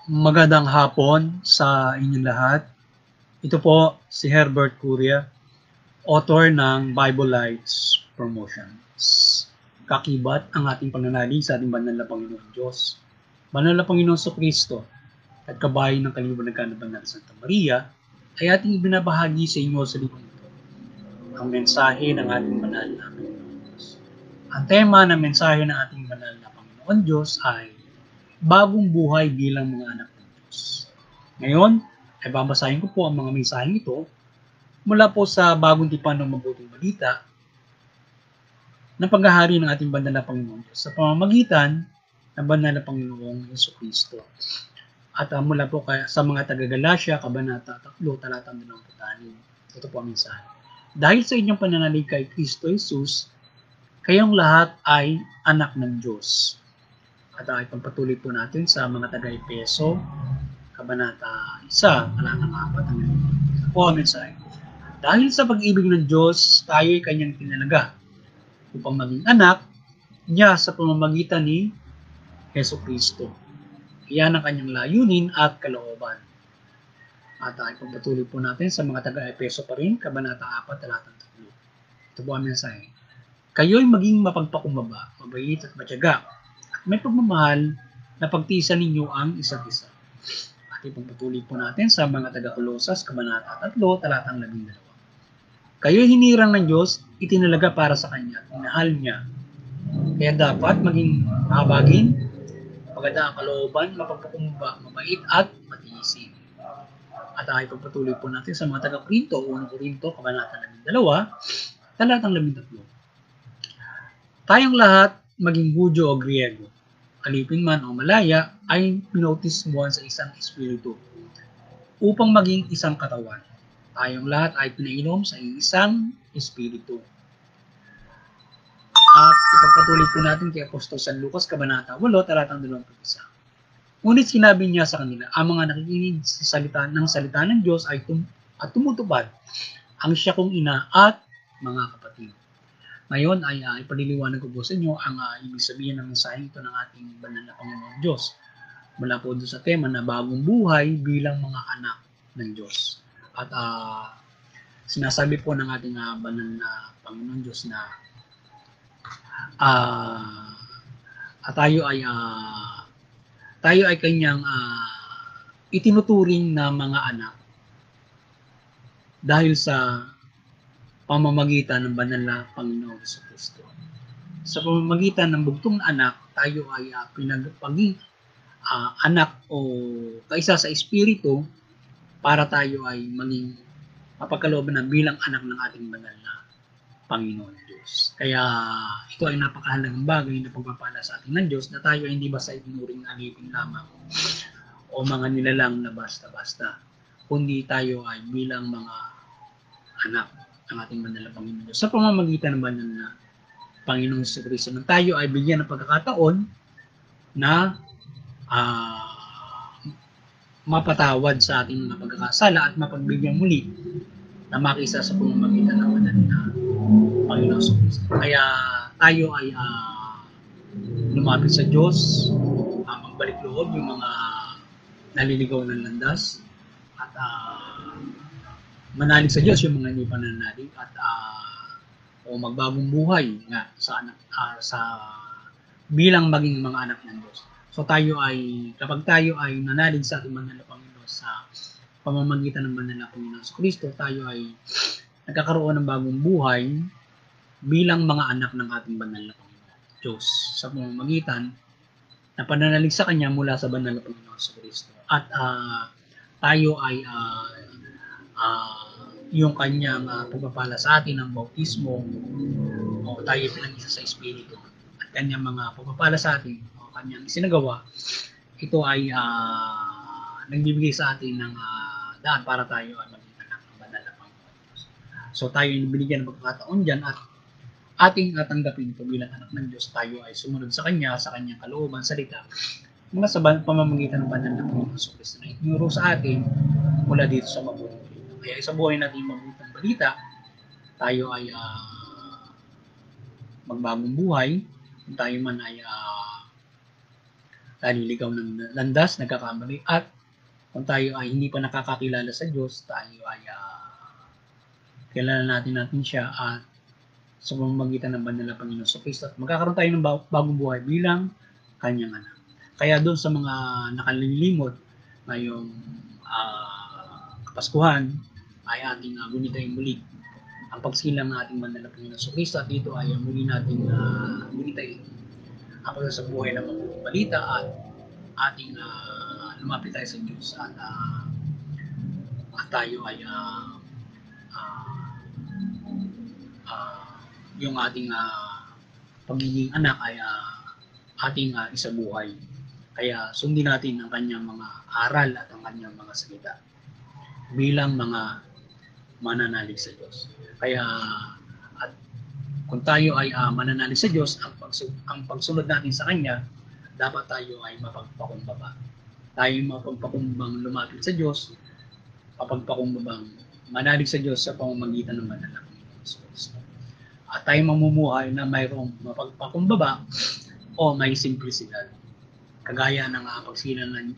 Magandang hapon sa inyong lahat. Ito po si Herbert Curia, author ng Bible Lights Promotions. Kakibat ang ating pananalig sa ating banal na Panginoon Diyos, banal na Panginoon Kristo, at kabahay ng kaliwanagan ng banal Santa Maria, ay ating ibinabahagi sa inyo sa libro ito, ang mensahe ng ating banal na Panginoon Diyos. Ang tema ng mensahe ng ating banal na Panginoon Diyos ay bagong buhay bilang mga anak ng Diyos. Ngayon, ay babasahin ko po ang mga mensaheng ito mula po sa Bagong Tipan ng Mabuting Balita ng paghahari ng ating banal na Panginoon Diyos sa pamamagitan ng banal na Panginoong Jesucristo. At mula po sa mga taga-Galacia, Kabanata 3, talatang 26. Ito po ang mensahe. Dahil sa inyong pananalig kay Kristo Jesus, kayong lahat ay anak ng Diyos. At ipagpatuloy po natin sa mga taga-Epeso, Kabanata 1, talatang 4. Ito po ang mensahe. Dahil sa pag-ibig ng Diyos, tayo ay kanyang tinalaga upang maging anak niya sa pamamagitan ni Heso Kristo. Iyan ang kanyang layunin at kalooban. At ipagpatuloy po natin sa mga taga-Epeso pa rin, Kabanata 4, talatang 3. Ito po ang mensahe. Kayo'y maging mapagpakumbaba, mabait at matyaga, at may pagmamahal na pagtiisan ninyo ang isa't isa. At ipagpatuloy po natin sa mga taga-Kolosas, Kabanata 3, talatang 12. Kayo'y hinirang ng Diyos, itinalaga para sa Kanya at minahal niya. Kaya dapat maging mahabagin, maganda ang kalooban, mapagpakumbaba, mabait at matiisin. At ipagpatuloy po natin sa mga taga-Korinto, 1 Korinto, Kabanata 12, talatang 13. Tayong lahat, maging Hudyo o Griego, alipin man o malaya, ay pinautismuhan sa isang espiritu upang maging isang katawan. Tayong lahat ay pinainom sa isang espiritu. At ipagpatuloy po natin kay Apostol San Lucas, Kabanata 8, talatang 21. Ngunit sinabi niya sa kanila, ang mga nakikinig sa salita ng Diyos ay tumutupad ang siya kong ina at mga kapatid. Ngayon ay ipaliliwanag ko po sa inyo ang ibig sabihin ng mensahe ito ng ating banal na Panginoon Diyos. Mula po doon sa tema na bagong buhay bilang mga anak ng Diyos. At sinasabi po ng ating banal na Panginoon Diyos na tayo ay kanyang itinuturing na mga anak dahil sa pamamagitan ng banal na Panginoong Jesucristo. Sa pamamagitan ng bugtong na anak, tayo ay pinagpaging anak o kaisa sa espiritu para tayo ay maging mapagkalooban na bilang anak ng ating banal na Panginoon Diyos. Kaya ito ay napakahalagang bagay na pagpapala sa atin ng Diyos na tayo ay hindi basta itinuring na alipin lamang o mga nilalang na basta-basta, kundi tayo ay bilang mga anak ng ating banal na Panginoon Diyos sa pamamagitan ng banal na Panginoong Jesucristo na tayo ay bigyan ng pagkakataon na mapatawad sa ating mga pagkakasala at mapagbigyan muli na makisa sa pamamagitan ng banal na Panginoong Jesucristo. Kaya tayo ay lumapit sa Diyos, magbalik loob yung mga naliligaw ng landas at manalig sa Diyos yung mga hindi pa nananalig at o magbagong buhay nga sa anak sa bilang maging mga anak ng Diyos. So tayo ay kapag tayo ay nanalig sa ating banal na Panginoon sa pamamagitan ng banal na Panginoon Kristo, tayo ay nagkakaroon ng bagong buhay bilang mga anak ng ating banal na Panginoon Diyos sa pamamagitan na pananalig sa Kanya mula sa banal na Panginoon Kristo. At tayo ay yung Kanyang pagpapala sa atin ng bautismo o tayo pinag-isa sa Espiritu at Kanyang mga pagpapala sa atin o Kanyang isinagawa, ito ay nagbibigay sa atin ng daan para tayo ay maging anak ng banal na Panginoon Diyos. So tayo ay binigyan ng pagkakataon dyan at ating tanggapin ito bilang anak ng Diyos. Tayo ay sumunod sa Kanya, sa Kanyang kalooban, salita, mga sa pamamagitan ng banal na Panginoon Kristo na itinuro sa atin mula dito sa mabuting balita. Kaya sa buhay natin mabuting balita, tayo ay magbagong buhay, kung tayo man ay naliligaw ng landas, nagkakamali, at kung tayo ay hindi pa nakakakilala sa Diyos, tayo ay kilala natin siya at sa pamamagitan ng banal na Panginoon sa Kristo at magkakaroon tayo ng bagong buhay bilang kanyang anak. Kaya doon sa mga nakalilimot ngayong Kapaskuhan ay ating gunitain muli ang pagsilang ng ating banal na Panginoon sa Kristo at dito ay muli natin gunitain ang pagsasabuhay ng mga balita at ating lumapit tayo sa Diyos at tayo ay yung ating pagiging anak ay ating isabuhay. Kaya sundin natin ang kanyang mga aral at ang kanyang mga salita bilang mga mananalig sa Diyos. Kaya at kung tayo ay mananalig sa Diyos, ang pagsunod natin sa Kanya, dapat tayo ay mapagpakumbaba. Tayo mapagpakumbang lumapit sa Diyos, mapagpakumbang manalig sa Diyos sa pamamagitan ng banal na Panginoon sa Kristo. At tayo mamumuhay na mayroong mapagpakumbaba o may simplisidad. Kagaya ng pagsilang ng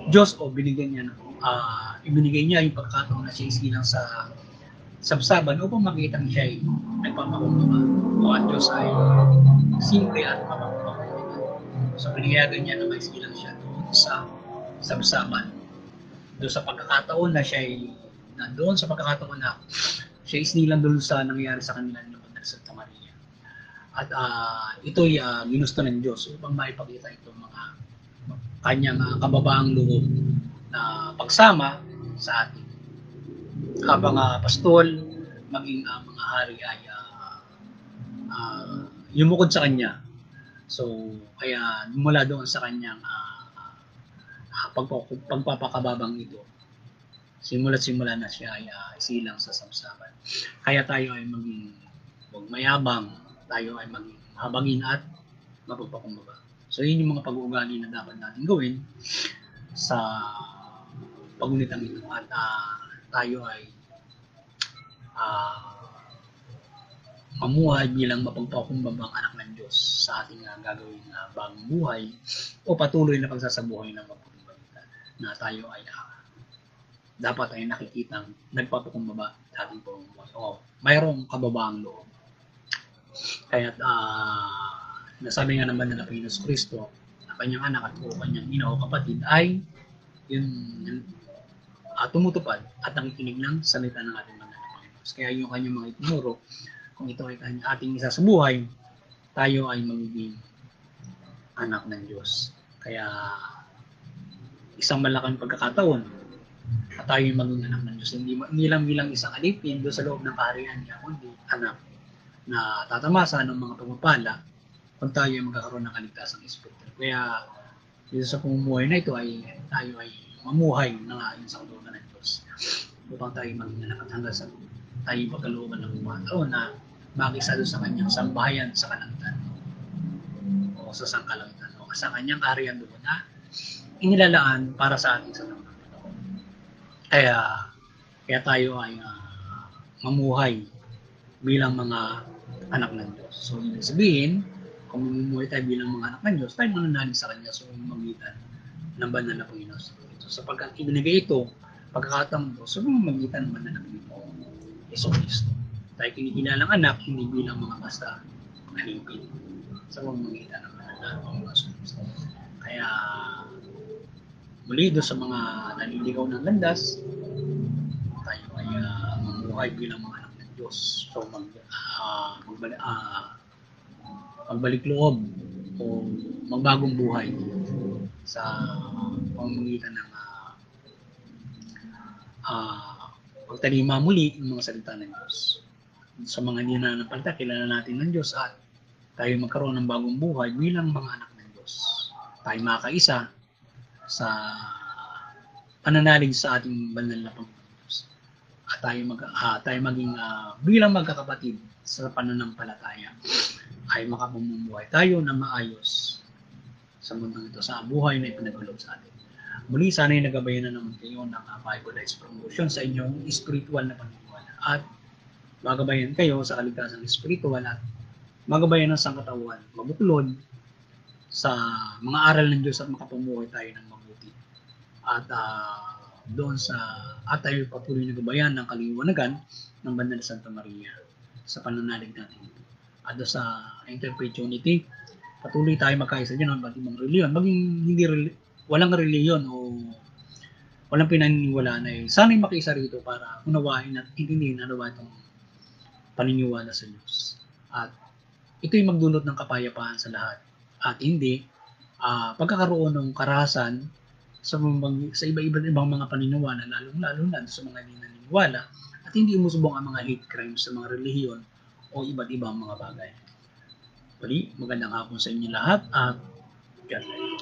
Diyos o ibinigay niya yung pagkakataon na siya isilang sa sabsaban upang makita siya ay nagpapakumbaba. O ang Diyos ay simple at mapagpakumbaba. So pinayagan niya na may isilang siya doon sa sabsaban. Doon sa pagkakataon na siya ay nandoon sa pagkakataon na siya isinilang doon sa nangyayari sa kanila ng Santa Maria. At ito'y ginusto ng Diyos upang maipakita itong mga kanyang kababaang loob na pagsama sa atin. Habang pastol, maging mga hari ay yumukod sa kanya. So, kaya mula doon sa kanyang pagpapakababang ito, simula na siya ay isilang sa samsaman. Kaya tayo ay maging huwag mayabang, tayo ay maging habangin at mapagpakumbaba. So, yun yung mga pag-uugali na dapat natin gawin sa pagunitang ito. At tayo ay mamuhay bilang mapagpakumbabang anak ng Diyos sa ating gagawin na bagong buhay o patuloy na pagsasabuhay ng mapagpakumbaba na tayo ay dapat ay nakikitang nagpapakumbaba sa ating pamumuhay o mayroong kababaang loob. Kaya nasabi nga naman na Panginoon Kristo na kanyang anak at kanyang ina o kapatid ay yun tumutupad at nakikinig ng salita ng ating banal na Panginoon. Kaya yung kanyang mga itinuro, kung ito ay ating isa sa buhay, tayo ay magiging anak ng Diyos. Kaya isang malaking pagkakataon at tayo ay maging anak ng Diyos. Hindi lang bilang isang alipin doon sa loob ng kaharian niya, kundi anak na tatamasa ng mga pagpapala kung tayo ay magkakaroon ng kaligtasang espiritu. Kaya dito sa pamumuhay na ito ay tayo ay mamuhay ng ayon sa kalooban ng Diyos upang tayo maging anak at hanggang sa tayo pagkalooban ng mga tao na makisado sa kanyang sambahayan sa kalangitan o sa sangkalangitan o sa kanyang kaharian doon na inilalaan para sa ating sa tamang panahon. Kaya tayo ay mamuhay bilang mga anak ng Diyos. So, ibig sabihin, kung mamumuhay tayo bilang mga anak ng Diyos, tayo mananalig sa Kanya sa pamamagitan ng banal na Panginoon. So, sapagkat ibinigay ito, pagkakataon ito, sa pamamagitan ng banal na Panginoon, Yesu Kristo. Tayo kinikilalang anak, hindi bilang mga basta alipin sa pamamagitan ng banal na Panginoon. Kaya, muli doon sa mga naliligaw ng landas, tayo ay mamuhay bilang mga anak ng Diyos. So, magbalik loob o magbagong buhay sa pamamagitan ng pagtalima muli ng mga salita ng Diyos. Sa mga hindi na napalita, kilala natin ng Diyos at tayo magkaroon ng bagong buhay bilang mga anak ng Diyos. Tayo makakaisa sa pananalig sa ating banal na Panginoon Diyos. At tayo maging bilang magkakapatid sa pananampalataya ay makapamumuhay tayo na maayos sa mundong ito, sa buhay na ipinagkaloob sa atin. Muli, sana'y nagabayan na naman kayo ng Bible Lights Promotion sa inyong spiritual na paniniwala at magabayan kayo sa kaligtasang spiritual at magabayan ng sangkatauhan, mabuklod sa mga aral ng Diyos at makapamuhay tayo ng mabuti. At doon sa at tayo patuloy na gabayan ng kaliwanagan ng Banal na Santa Maria sa pananalig natin ito. At doon sa interpretability, patuloy tayo magkaisa dyan ng ibang reliyon, maging hindi walang reliyon o walang pinaniniwalaan ay sana'y makiisa rito para unawain at intindihin ano ba itong paniniwala sa Diyos. At ito'y magdulot ng kapayapaan sa lahat. At hindi pagkakaroon ng karahasan sa iba-iba't ibang mga paniniwala, lalo na sa mga hindi naniniwala, at hindi umusubong ang mga hate crimes sa mga relihiyon o iba't ibang mga bagay. Muli, magandang hapon sa inyo lahat at God bless.